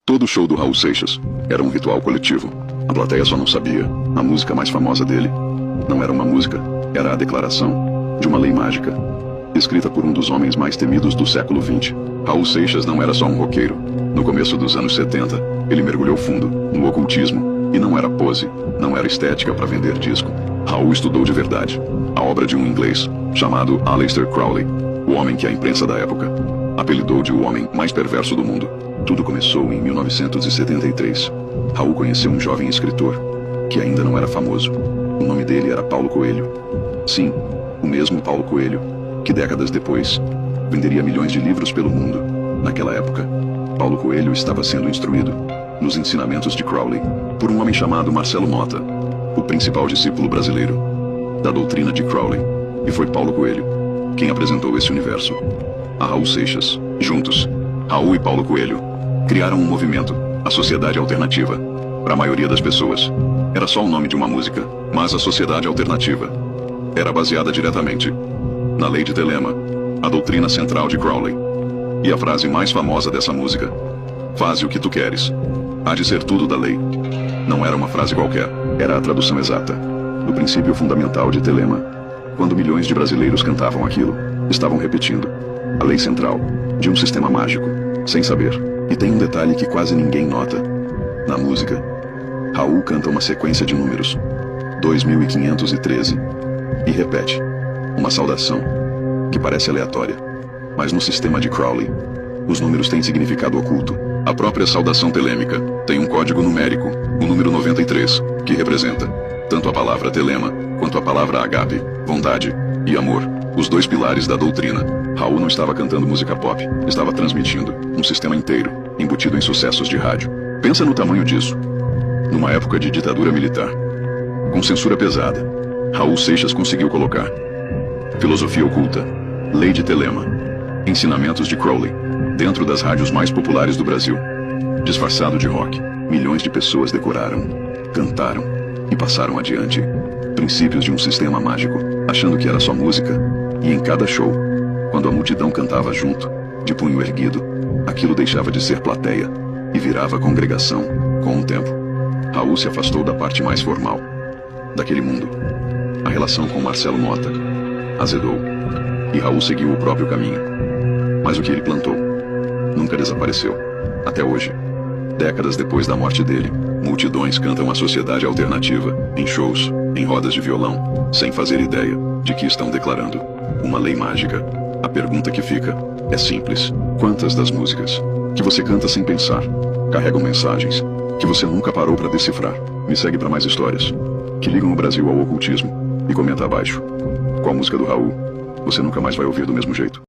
Todo show do Raul Seixas era um ritual coletivo. A plateia só não sabia. A música mais famosa dele não era uma música, era a declaração de uma lei mágica, escrita por um dos homens mais temidos do século XX. Raul Seixas não era só um roqueiro. No começo dos anos 70, ele mergulhou fundo no ocultismo, e não era pose, não era estética para vender disco. Raul estudou de verdade a obra de um inglês chamado Aleister Crowley, o homem que a imprensa da época apelidou de o homem mais perverso do mundo. Tudo começou em 1973. Raul conheceu um jovem escritor que ainda não era famoso. O nome dele era Paulo Coelho. Sim, o mesmo Paulo Coelho que décadas depois venderia milhões de livros pelo mundo. Naquela época, Paulo Coelho estava sendo instruído nos ensinamentos de Crowley por um homem chamado Marcelo Motta, o principal discípulo brasileiro da doutrina de Crowley. E foi Paulo Coelho quem apresentou esse universo a Raul Seixas. Juntos, Raul e Paulo Coelho criaram um movimento, a Sociedade Alternativa. Para a maioria das pessoas, era só o nome de uma música, mas a Sociedade Alternativa era baseada diretamente na Lei de Telema, a doutrina central de Crowley. E a frase mais famosa dessa música: "Faze o que tu queres, há de ser tudo da lei", não era uma frase qualquer, era a tradução exata do princípio fundamental de Telema. Quando milhões de brasileiros cantavam aquilo, estavam repetindo a lei central de um sistema mágico, sem saber. E tem um detalhe que quase ninguém nota. Na música, Raul canta uma sequência de números, 2513, e repete uma saudação que parece aleatória, mas no sistema de Crowley, os números têm significado oculto. A própria saudação telêmica tem um código numérico, o número 93, que representa tanto a palavra telema quanto a palavra agape, bondade e amor, os dois pilares da doutrina. Raul não estava cantando música pop, estava transmitindo um sistema inteiro, embutido em sucessos de rádio. Pensa no tamanho disso. Numa época de ditadura militar, com censura pesada, Raul Seixas conseguiu colocar filosofia oculta, lei de Telema, ensinamentos de Crowley, dentro das rádios mais populares do Brasil. Disfarçado de rock, milhões de pessoas decoraram, cantaram e passaram adiante princípios de um sistema mágico, achando que era só música. E em cada show, quando a multidão cantava junto, de punho erguido, aquilo deixava de ser plateia e virava congregação. Com o tempo, Raul se afastou da parte mais formal daquele mundo. A relação com Marcelo Motta azedou, e Raul seguiu o próprio caminho. Mas o que ele plantou nunca desapareceu. Até hoje, décadas depois da morte dele, multidões cantam a Sociedade Alternativa em shows, em rodas de violão, sem fazer ideia de que estão declarando uma lei mágica. A pergunta que fica é simples: quantas das músicas que você canta sem pensar carregam mensagens que você nunca parou para decifrar? Me segue para mais histórias que ligam o Brasil ao ocultismo e comenta abaixo qual música do Raul você nunca mais vai ouvir do mesmo jeito.